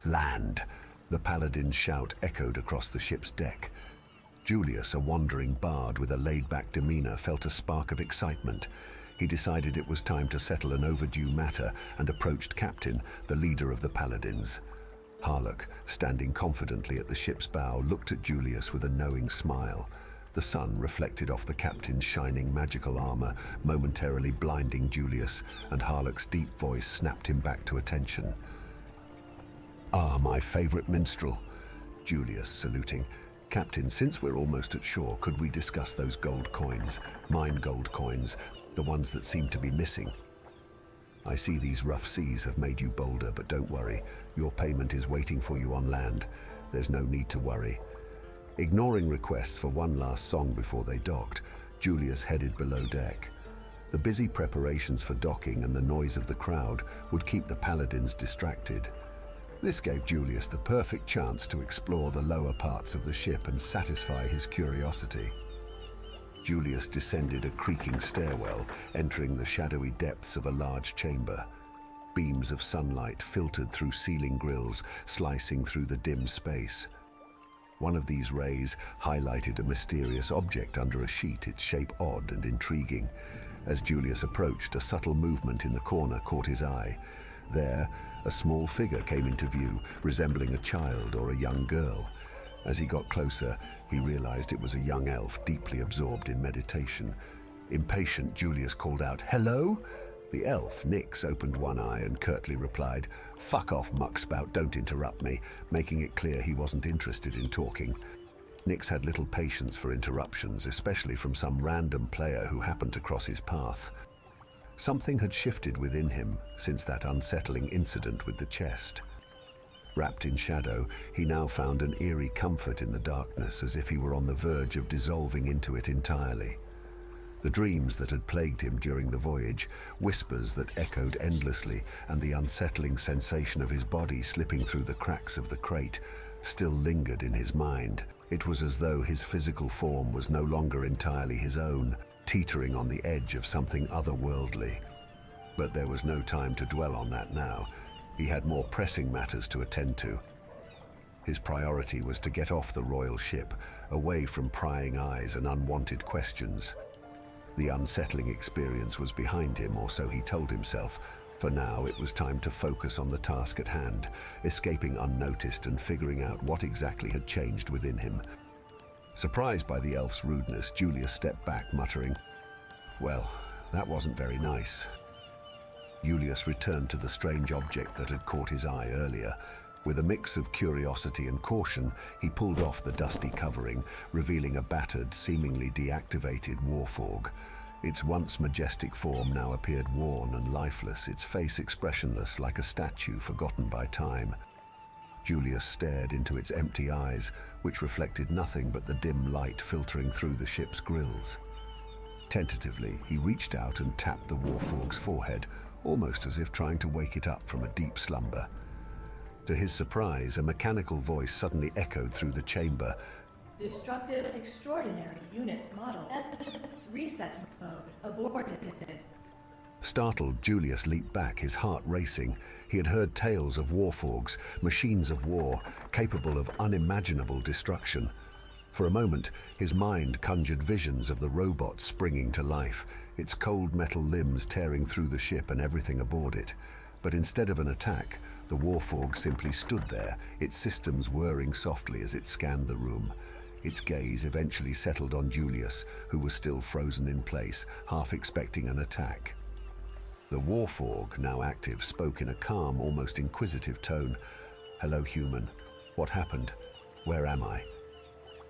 Land! The paladin's shout echoed across the ship's deck. Julius, a wandering bard with a laid-back demeanor, felt a spark of excitement. He decided it was time to settle an overdue matter and approached Captain, the leader of the paladins. Harlock, standing confidently at the ship's bow, looked at Julius with a knowing smile. The sun reflected off the captain's shining magical armor, momentarily blinding Julius, and Harlock's deep voice snapped him back to attention. "Ah, my favorite minstrel." Julius, saluting. "Captain, since we're almost at shore, could we discuss those gold coins, mine gold coins, the ones that seem to be missing? I see these rough seas have made you bolder, but don't worry, your payment is waiting for you on land. There's no need to worry." Ignoring requests for one last song before they docked, Julius headed below deck. The busy preparations for docking and the noise of the crowd would keep the paladins distracted. This gave Julius the perfect chance to explore the lower parts of the ship and satisfy his curiosity. Julius descended a creaking stairwell, entering the shadowy depths of a large chamber. Beams of sunlight filtered through ceiling grills, slicing through the dim space. One of these rays highlighted a mysterious object under a sheet, its shape odd and intriguing. As Julius approached, a subtle movement in the corner caught his eye. There, a small figure came into view, resembling a child or a young girl. As he got closer, he realized it was a young elf deeply absorbed in meditation. Impatient, Julius called out, "Hello?" The elf, Nyx, opened one eye and curtly replied, "Fuck off, muckspout, don't interrupt me," making it clear he wasn't interested in talking. Nyx had little patience for interruptions, especially from some random player who happened to cross his path. Something had shifted within him since that unsettling incident with the chest. Wrapped in shadow, he now found an eerie comfort in the darkness, as if he were on the verge of dissolving into it entirely. The dreams that had plagued him during the voyage, whispers that echoed endlessly, and the unsettling sensation of his body slipping through the cracks of the crate still lingered in his mind. It was as though his physical form was no longer entirely his own, teetering on the edge of something otherworldly. But there was no time to dwell on that now. He had more pressing matters to attend to. His priority was to get off the royal ship, away from prying eyes and unwanted questions. The unsettling experience was behind him, or so he told himself. For now, it was time to focus on the task at hand, escaping unnoticed and figuring out what exactly had changed within him. Surprised by the elf's rudeness, Julius stepped back, muttering, "Well, that wasn't very nice." Julius returned to the strange object that had caught his eye earlier. With a mix of curiosity and caution, he pulled off the dusty covering, revealing a battered, seemingly deactivated warforg. Its once majestic form now appeared worn and lifeless, its face expressionless like a statue forgotten by time. Julius stared into its empty eyes, which reflected nothing but the dim light filtering through the ship's grills. Tentatively, he reached out and tapped the warforg's forehead, almost as if trying to wake it up from a deep slumber. To his surprise, a mechanical voice suddenly echoed through the chamber. "Destructive extraordinary unit model. Reset mode aborted." Startled, Julius leaped back, his heart racing. He had heard tales of warforgs, machines of war, capable of unimaginable destruction. For a moment, his mind conjured visions of the robot springing to life, its cold metal limbs tearing through the ship and everything aboard it. But instead of an attack, the warforg simply stood there, its systems whirring softly as it scanned the room. Its gaze eventually settled on Julius, who was still frozen in place, half expecting an attack. The warforg, now active, spoke in a calm, almost inquisitive tone. "Hello, human. What happened? Where am I?"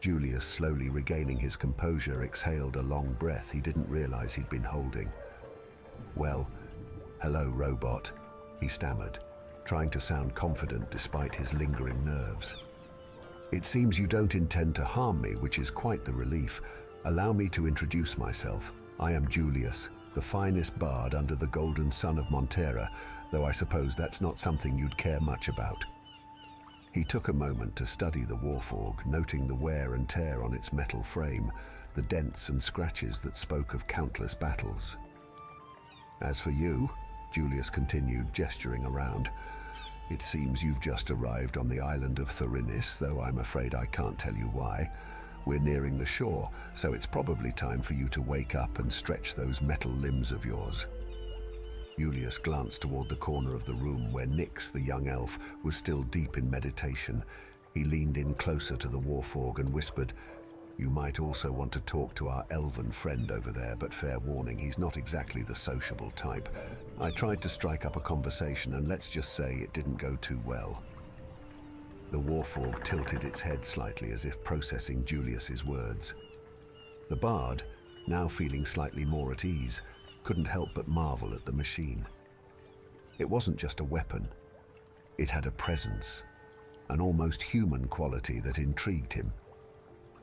Julius, slowly regaining his composure, exhaled a long breath he didn't realize he'd been holding. "Well, hello, robot," he stammered, trying to sound confident despite his lingering nerves. "It seems you don't intend to harm me, which is quite the relief. Allow me to introduce myself. I am Julius, the finest bard under the golden sun of Montera, though I suppose that's not something you'd care much about." He took a moment to study the warforg, noting the wear and tear on its metal frame, the dents and scratches that spoke of countless battles. "As for you," Julius continued, gesturing around, It seems you've just arrived on the island of Thorinis, though I'm afraid I can't tell you why. We're nearing the shore, so it's probably time for you to wake up and stretch those metal limbs of yours. Julius glanced toward the corner of the room where Nyx, the young elf, was still deep in meditation. He leaned in closer to the warforg and whispered, "You might also want to talk to our elven friend over there, but fair warning, he's not exactly the sociable type. I tried to strike up a conversation, and let's just say it didn't go too well." The warforg tilted its head slightly as if processing Julius's words. The bard, now feeling slightly more at ease, couldn't help but marvel at the machine. It wasn't just a weapon. It had a presence, an almost human quality that intrigued him.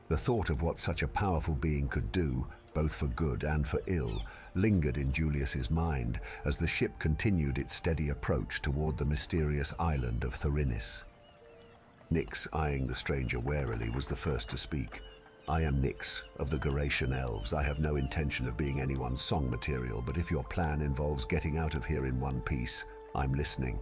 The thought of what such a powerful being could do, both for good and for ill, lingered in Julius's mind as the ship continued its steady approach toward the mysterious island of Thorinis. Nyx, eyeing the stranger warily, was the first to speak. "I am Nyx, of the Garatian Elves. I have no intention of being anyone's song material, but if your plan involves getting out of here in one piece, I'm listening."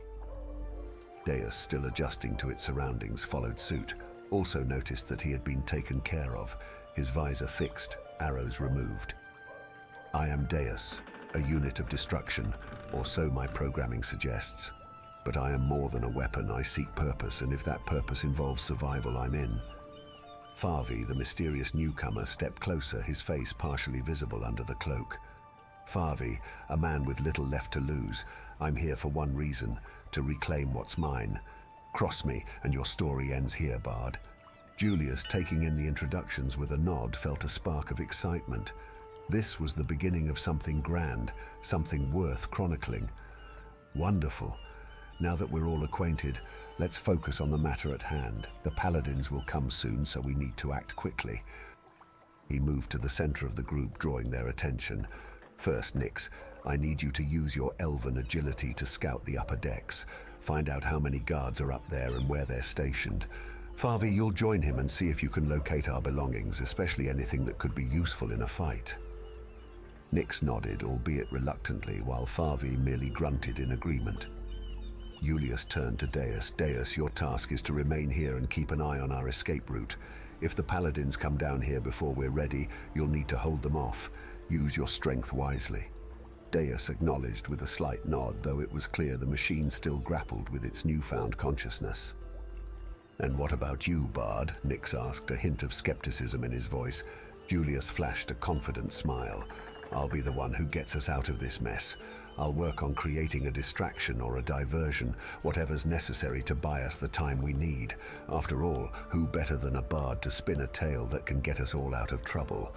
Deus, still adjusting to its surroundings, followed suit, also noticed that he had been taken care of, his visor fixed, arrows removed. "I am Deus, a unit of destruction, or so my programming suggests. But I am more than a weapon. I seek purpose, and if that purpose involves survival, I'm in." Farvi, the mysterious newcomer, stepped closer, his face partially visible under the cloak. "Farvi, a man with little left to lose. I'm here for one reason, to reclaim what's mine. Cross me, and your story ends here, bard." Julius, taking in the introductions with a nod, felt a spark of excitement. This was the beginning of something grand, something worth chronicling. "Wonderful. Now that we're all acquainted, let's focus on the matter at hand. The paladins will come soon, so we need to act quickly." He moved to the center of the group, drawing their attention. "First, Nyx, I need you to use your elven agility to scout the upper decks. Find out how many guards are up there and where they're stationed. Farvi, you'll join him and see if you can locate our belongings, especially anything that could be useful in a fight." Nyx nodded, albeit reluctantly, while Farvi merely grunted in agreement. Julius turned to Deus. "Deus, your task is to remain here and keep an eye on our escape route. If the paladins come down here before we're ready, you'll need to hold them off. Use your strength wisely." Deus acknowledged with a slight nod, though it was clear the machine still grappled with its newfound consciousness. "And what about you, bard?" Nyx asked, a hint of skepticism in his voice. Julius flashed a confident smile. "I'll be the one who gets us out of this mess. I'll work on creating a distraction or a diversion, whatever's necessary to buy us the time we need. After all, who better than a bard to spin a tale that can get us all out of trouble?"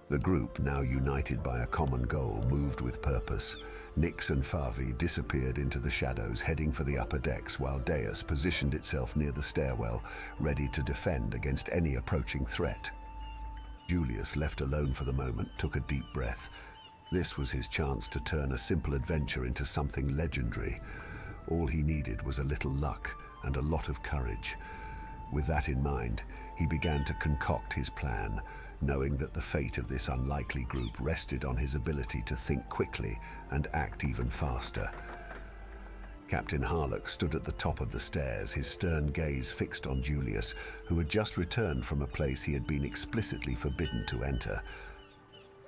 The group, now united by a common goal, moved with purpose. Nyx and Farvi disappeared into the shadows, heading for the upper decks, while Deus positioned itself near the stairwell, ready to defend against any approaching threat. Julius, left alone for the moment, took a deep breath. This was his chance to turn a simple adventure into something legendary. All he needed was a little luck and a lot of courage. With that in mind, he began to concoct his plan, knowing that the fate of this unlikely group rested on his ability to think quickly and act even faster. Captain Harlock stood at the top of the stairs, his stern gaze fixed on Julius, who had just returned from a place he had been explicitly forbidden to enter.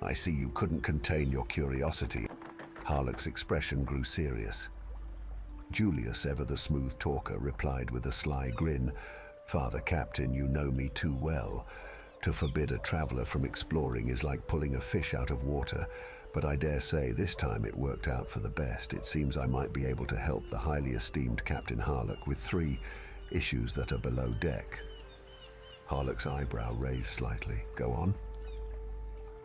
"I see you couldn't contain your curiosity." Harlock's expression grew serious. Julius, ever the smooth talker, replied with a sly grin, "Father Captain, you know me too well. To forbid a traveler from exploring is like pulling a fish out of water, but I dare say this time it worked out for the best. It seems I might be able to help the highly esteemed Captain Harlock with 3 issues that are below deck." Harlock's eyebrow raised slightly. "Go on."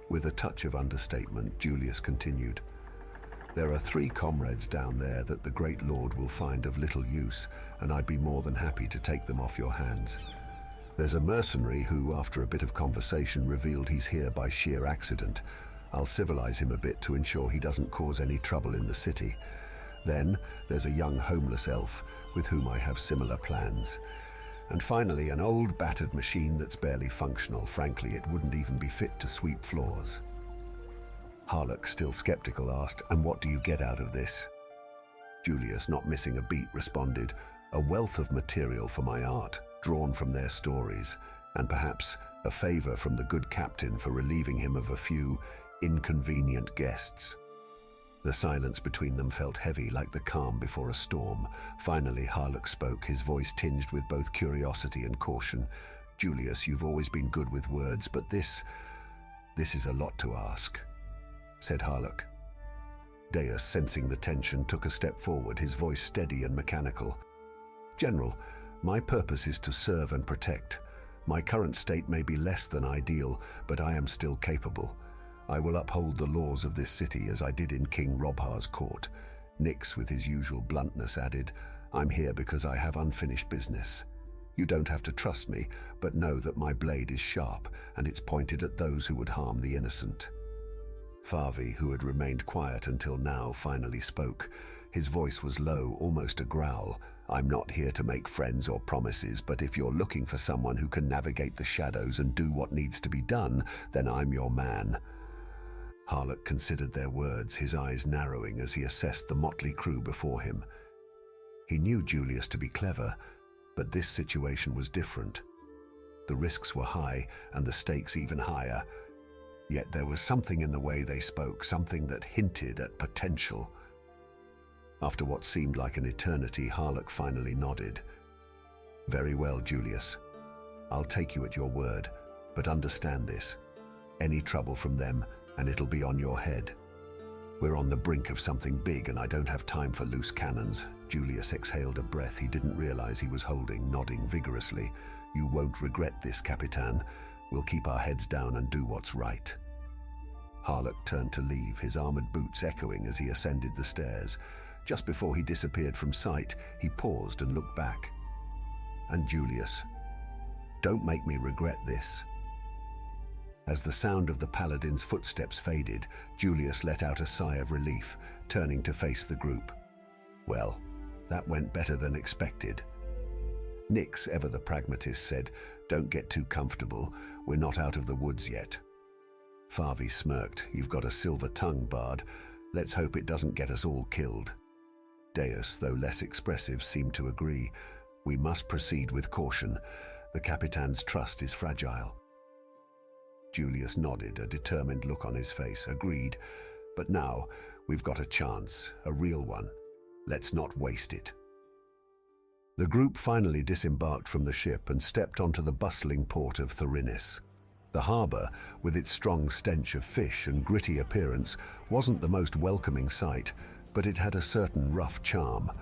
With a touch of understatement, Julius continued, "There are 3 comrades down there that the Great Lord will find of little use, and I'd be more than happy to take them off your hands. There's a mercenary who, after a bit of conversation, revealed he's here by sheer accident. I'll civilize him a bit to ensure he doesn't cause any trouble in the city. Then there's a young homeless elf with whom I have similar plans. And finally, an old battered machine that's barely functional. Frankly, it wouldn't even be fit to sweep floors." Harlock, still skeptical, asked, "And what do you get out of this?" Julius, not missing a beat, responded, a wealth of material for my art, drawn from their stories, and perhaps a favor from the good captain for relieving him of a few inconvenient guests. The silence between them felt heavy, like the calm before a storm. Finally, Harlock spoke, his voice tinged with both curiosity and caution. "Julius, you've always been good with words, but this is a lot to ask," said Harlock. Deus, sensing the tension, took a step forward, his voice steady and mechanical. "General, my purpose is to serve and protect. My current state may be less than ideal, but I am still capable. I will uphold the laws of this city as I did in King Robhar's court." Nix, with his usual bluntness, added, "I'm here because I have unfinished business. You don't have to trust me, but know that my blade is sharp, and it's pointed at those who would harm the innocent." Farvi, who had remained quiet until now, finally spoke. His voice was low, almost a growl. "I'm not here to make friends or promises, but if you're looking for someone who can navigate the shadows and do what needs to be done, then I'm your man." Harlock considered their words, his eyes narrowing as he assessed the motley crew before him. He knew Julius to be clever, but this situation was different. The risks were high, and the stakes even higher. Yet there was something in the way they spoke, something that hinted at potential. After what seemed like an eternity, Harlock finally nodded. "Very well, Julius. I'll take you at your word, but understand this. Any trouble from them, and it'll be on your head. We're on the brink of something big, and I don't have time for loose cannons." Julius exhaled a breath he didn't realize he was holding, nodding vigorously. "You won't regret this, Capitan. We'll keep our heads down and do what's right." Harlock turned to leave, his armored boots echoing as he ascended the stairs. Just before he disappeared from sight, he paused and looked back. "And Julius, don't make me regret this." As the sound of the paladin's footsteps faded, Julius let out a sigh of relief, turning to face the group. "Well, that went better than expected." Nix, ever the pragmatist, said, "Don't get too comfortable. We're not out of the woods yet." Farvi smirked. "You've got a silver tongue, Bard. Let's hope it doesn't get us all killed." Deus, though less expressive, seemed to agree. "We must proceed with caution. The Capitan's trust is fragile." Julius nodded, a determined look on his face. "Agreed. But now, we've got a chance, a real one. Let's not waste it." The group finally disembarked from the ship and stepped onto the bustling port of Thorinis. The harbour, with its strong stench of fish and gritty appearance, wasn't the most welcoming sight, but it had a certain rough charm.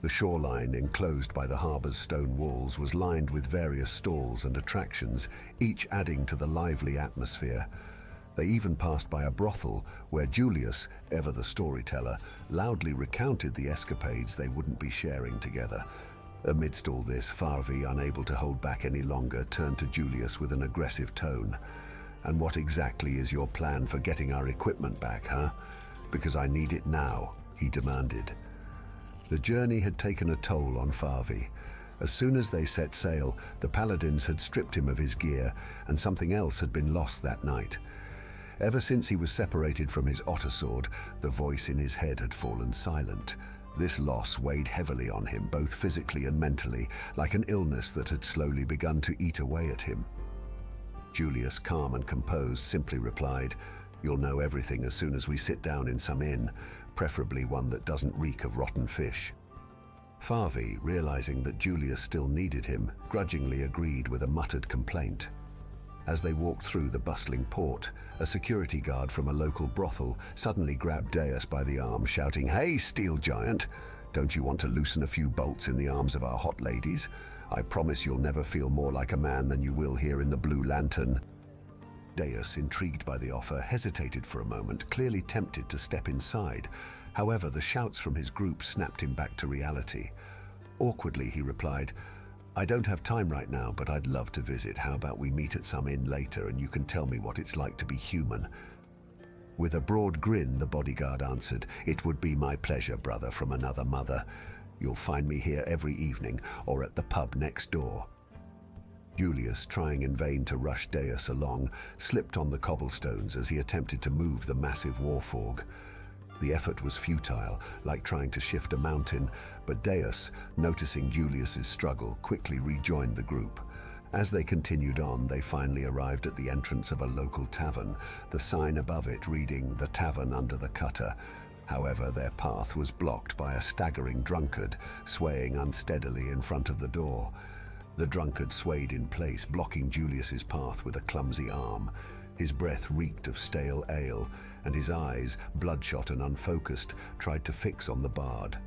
The shoreline, enclosed by the harbour's stone walls, was lined with various stalls and attractions, each adding to the lively atmosphere. They even passed by a brothel where Julius, ever the storyteller, loudly recounted the escapades they wouldn't be sharing together. Amidst all this, Farvi, unable to hold back any longer, turned to Julius with an aggressive tone. "And what exactly is your plan for getting our equipment back, huh? Because I need it now," he demanded. The journey had taken a toll on Farvi. As soon as they set sail, the paladins had stripped him of his gear, and something else had been lost that night. Ever since he was separated from his otter sword, the voice in his head had fallen silent. This loss weighed heavily on him, both physically and mentally, like an illness that had slowly begun to eat away at him. Julius, calm and composed, simply replied, "You'll know everything as soon as we sit down in some inn, preferably one that doesn't reek of rotten fish." Farvi, realizing that Julius still needed him, grudgingly agreed with a muttered complaint. As they walked through the bustling port, a security guard from a local brothel suddenly grabbed Deus by the arm, shouting, "Hey, steel giant! Don't you want to loosen a few bolts in the arms of our hot ladies? I promise you'll never feel more like a man than you will here in the Blue Lantern." Deus, intrigued by the offer, hesitated for a moment, clearly tempted to step inside. However, the shouts from his group snapped him back to reality. Awkwardly, he replied, "I don't have time right now, but I'd love to visit. How about we meet at some inn later and you can tell me what it's like to be human?" With a broad grin, the bodyguard answered, "It would be my pleasure, brother from another mother. You'll find me here every evening or at the pub next door." Julius, trying in vain to rush Deus along, slipped on the cobblestones as he attempted to move the massive warforg. The effort was futile, like trying to shift a mountain, but Deus, noticing Julius's struggle, quickly rejoined the group. As they continued on, they finally arrived at the entrance of a local tavern, the sign above it reading "The Tavern Under the Cutter." However, their path was blocked by a staggering drunkard, swaying unsteadily in front of the door. The drunkard swayed in place, blocking Julius's path with a clumsy arm. His breath reeked of stale ale, and his eyes, bloodshot and unfocused, tried to fix on the bard.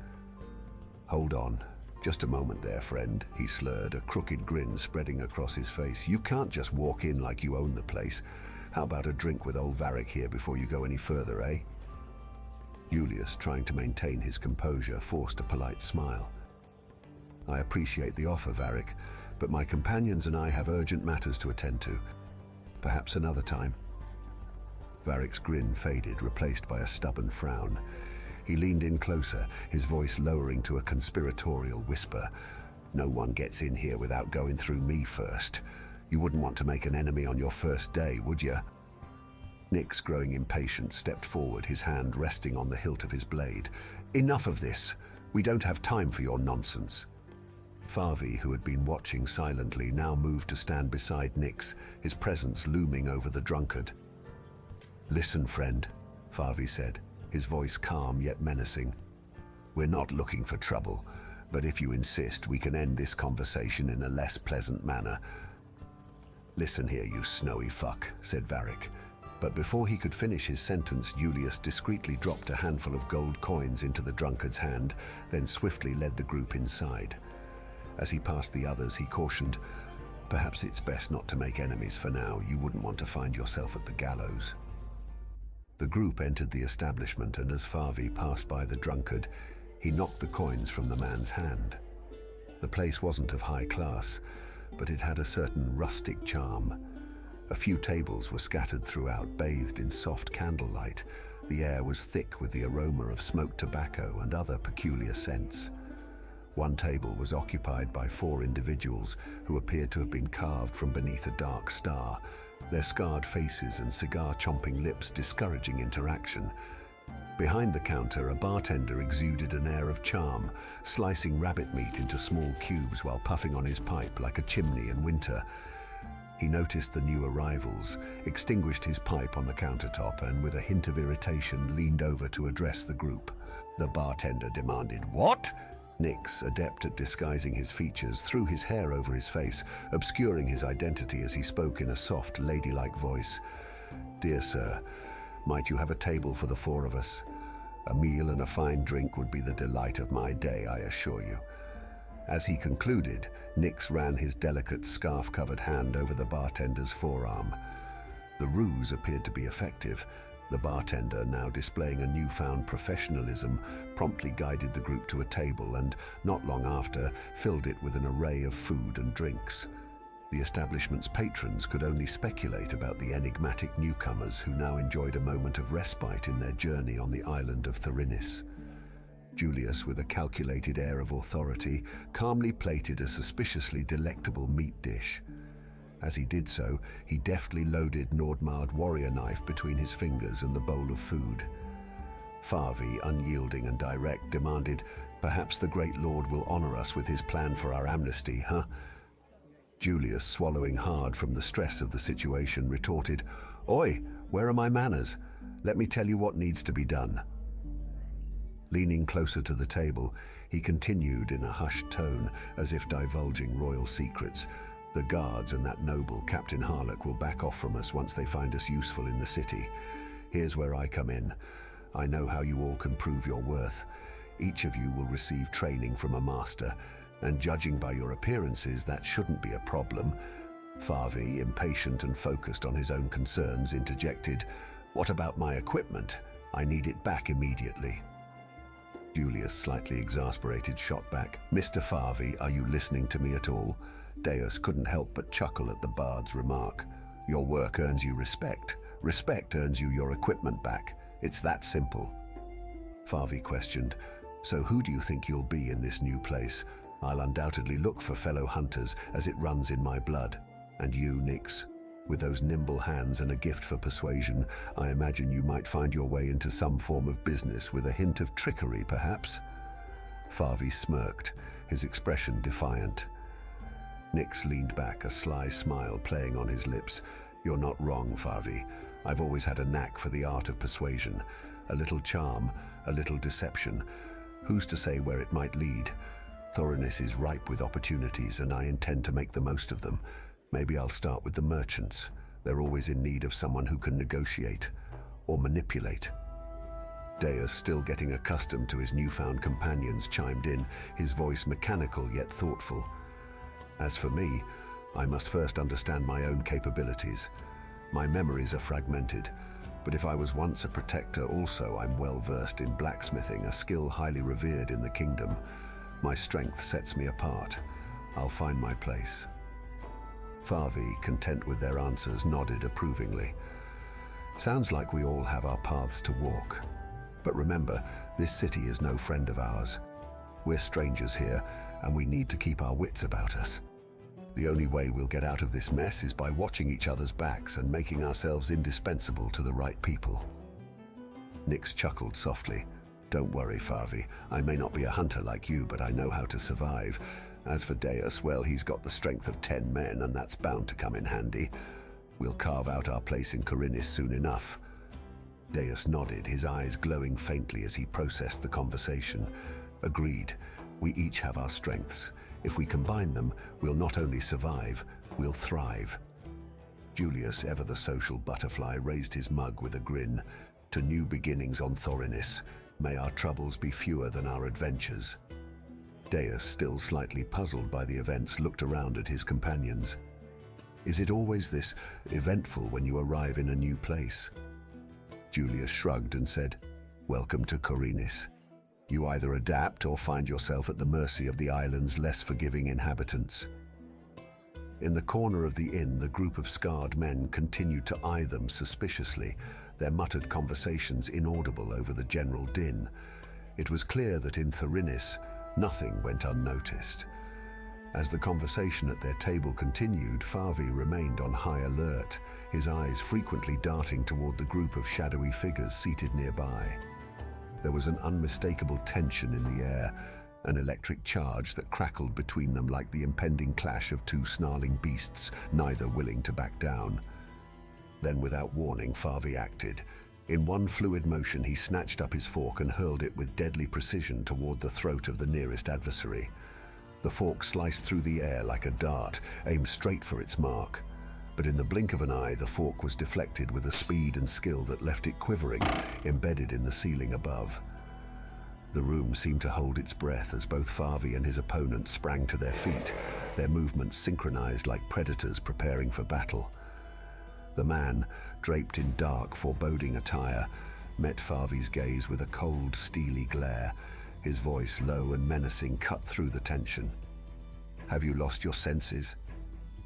"Hold on. Just a moment there, friend," he slurred, a crooked grin spreading across his face. "You can't just walk in like you own the place. How about a drink with old Varric here before you go any further, eh?" Julius, trying to maintain his composure, forced a polite smile. "I appreciate the offer, Varric, but my companions and I have urgent matters to attend to. Perhaps another time." Varric's grin faded, replaced by a stubborn frown. He leaned in closer, his voice lowering to a conspiratorial whisper. "No one gets in here without going through me first. You wouldn't want to make an enemy on your first day, would you?" Nyx, growing impatient, stepped forward, his hand resting on the hilt of his blade. "Enough of this. We don't have time for your nonsense." Farvi, who had been watching silently, now moved to stand beside Nyx, his presence looming over the drunkard. "Listen, friend," Farvi said, his voice calm yet menacing. "We're not looking for trouble, but if you insist, we can end this conversation in a less pleasant manner." "Listen here, you snowy fuck," said Varric. But before he could finish his sentence, Julius discreetly dropped a handful of gold coins into the drunkard's hand, then swiftly led the group inside. As he passed the others, he cautioned, "Perhaps it's best not to make enemies for now. You wouldn't want to find yourself at the gallows." The group entered the establishment, and as Farvi passed by the drunkard, he knocked the coins from the man's hand. The place wasn't of high class, but it had a certain rustic charm. A few tables were scattered throughout, bathed in soft candlelight. The air was thick with the aroma of smoked tobacco and other peculiar scents. One table was occupied by 4 individuals who appeared to have been carved from beneath a dark star, their scarred faces and cigar-chomping lips discouraging interaction. Behind the counter, a bartender exuded an air of charm, slicing rabbit meat into small cubes while puffing on his pipe like a chimney in winter. He noticed the new arrivals, extinguished his pipe on the countertop, and with a hint of irritation leaned over to address the group. The bartender demanded, "What?" Nyx, adept at disguising his features, threw his hair over his face, obscuring his identity as he spoke in a soft, ladylike voice. "Dear sir, might you have a table for the 4 of us? A meal and a fine drink would be the delight of my day, I assure you." As he concluded, Nyx ran his delicate scarf-covered hand over the bartender's forearm. The ruse appeared to be effective. The bartender, now displaying a newfound professionalism, promptly guided the group to a table and, not long after, filled it with an array of food and drinks. The establishment's patrons could only speculate about the enigmatic newcomers who now enjoyed a moment of respite in their journey on the island of Thorinis. Julius, with a calculated air of authority, calmly plated a suspiciously delectable meat dish. As he did so, he deftly loaded Nordmard warrior knife between his fingers and the bowl of food. Farvi, unyielding and direct, demanded, "Perhaps the great lord will honor us with his plan for our amnesty, huh?" Julius, swallowing hard from the stress of the situation, retorted, "Oi, where are my manners? Let me tell you what needs to be done." Leaning closer to the table, he continued in a hushed tone, as if divulging royal secrets. "The guards and that noble, Captain Harlock, will back off from us once they find us useful in the city. Here's where I come in. I know how you all can prove your worth. Each of you will receive training from a master, and judging by your appearances, that shouldn't be a problem." Farvi, impatient and focused on his own concerns, interjected, "What about my equipment? I need it back immediately." Julius, slightly exasperated, shot back, "Mr. Farvi, are you listening to me at all?" Deus couldn't help but chuckle at the bard's remark. "Your work earns you respect. Respect earns you your equipment back. It's that simple." Farvi questioned, "So who do you think you'll be in this new place? I'll undoubtedly look for fellow hunters, as it runs in my blood. And you, Nyx?" With those nimble hands and a gift for persuasion, I imagine you might find your way into some form of business with a hint of trickery, perhaps? Farvi smirked, his expression defiant. Nix leaned back, a sly smile playing on his lips. You're not wrong, Farvi. I've always had a knack for the art of persuasion. A little charm, a little deception. Who's to say where it might lead? Thorinis is ripe with opportunities, and I intend to make the most of them. Maybe I'll start with the merchants. They're always in need of someone who can negotiate or manipulate. Deus, still getting accustomed to his newfound companions, chimed in, his voice mechanical yet thoughtful. As for me, I must first understand my own capabilities. My memories are fragmented, but if I was once a protector also, I'm well versed in blacksmithing, a skill highly revered in the kingdom. My strength sets me apart. I'll find my place. Farvi, content with their answers, nodded approvingly. Sounds like we all have our paths to walk. But remember, this city is no friend of ours. We're strangers here, and we need to keep our wits about us. The only way we'll get out of this mess is by watching each other's backs and making ourselves indispensable to the right people. Nix chuckled softly. Don't worry, Farvi. I may not be a hunter like you, but I know how to survive. As for Deus, well, he's got the strength of 10 men, and that's bound to come in handy. We'll carve out our place in Thorinis soon enough. Deus nodded, his eyes glowing faintly as he processed the conversation. Agreed. We each have our strengths. If we combine them, we'll not only survive, we'll thrive. Julius, ever the social butterfly, raised his mug with a grin. To new beginnings on Thorinis. May our troubles be fewer than our adventures. Deus, still slightly puzzled by the events, looked around at his companions. Is it always this eventful when you arrive in a new place? Julius shrugged and said, Welcome to Thorinis. You either adapt or find yourself at the mercy of the island's less forgiving inhabitants. In the corner of the inn, the group of scarred men continued to eye them suspiciously, their muttered conversations inaudible over the general din. It was clear that in Thorinis, nothing went unnoticed. As the conversation at their table continued, Farvi remained on high alert, his eyes frequently darting toward the group of shadowy figures seated nearby. There was an unmistakable tension in the air, an electric charge that crackled between them like the impending clash of two snarling beasts, neither willing to back down. Then, without warning, Farvi acted. In one fluid motion, he snatched up his fork and hurled it with deadly precision toward the throat of the nearest adversary. The fork sliced through the air like a dart, aimed straight for its mark. But in the blink of an eye, the fork was deflected with a speed and skill that left it quivering, embedded in the ceiling above. The room seemed to hold its breath as both Farvi and his opponent sprang to their feet, their movements synchronized like predators preparing for battle. The man, draped in dark, foreboding attire, met Farvi's gaze with a cold, steely glare. His voice, low and menacing, cut through the tension. Have you lost your senses?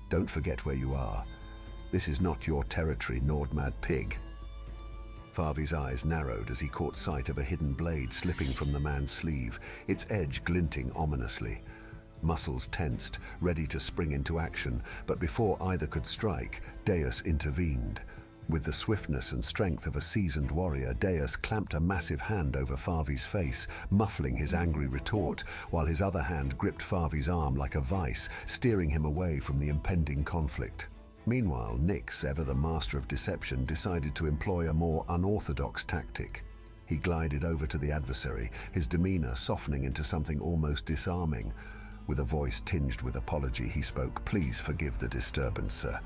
Don't forget where you are. This is not your territory, Nordmad pig. Farvi's eyes narrowed as he caught sight of a hidden blade slipping from the man's sleeve, its edge glinting ominously. Muscles tensed, ready to spring into action, but before either could strike, Deus intervened. With the swiftness and strength of a seasoned warrior, Deus clamped a massive hand over Farvi's face, muffling his angry retort, while his other hand gripped Farvi's arm like a vice, steering him away from the impending conflict. Meanwhile, Nix, ever the master of deception, decided to employ a more unorthodox tactic. He glided over to the adversary, his demeanor softening into something almost disarming. With a voice tinged with apology, he spoke, "Please forgive the disturbance, sir."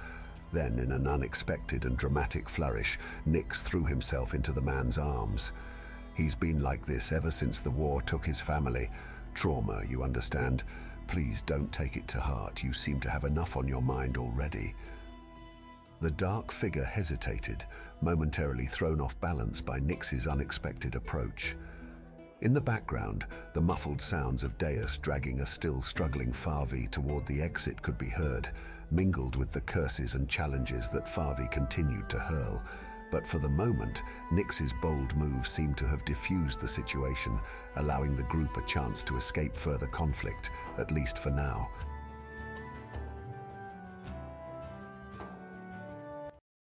Then, in an unexpected and dramatic flourish, Nix threw himself into the man's arms. "He's been like this ever since the war took his family. Trauma, you understand. Please don't take it to heart. You seem to have enough on your mind already." The dark figure hesitated, momentarily thrown off balance by Nix's unexpected approach. In the background, the muffled sounds of Deus dragging a still struggling Farvi toward the exit could be heard, mingled with the curses and challenges that Farvi continued to hurl. But for the moment, Nix's bold move seemed to have diffused the situation, allowing the group a chance to escape further conflict, at least for now.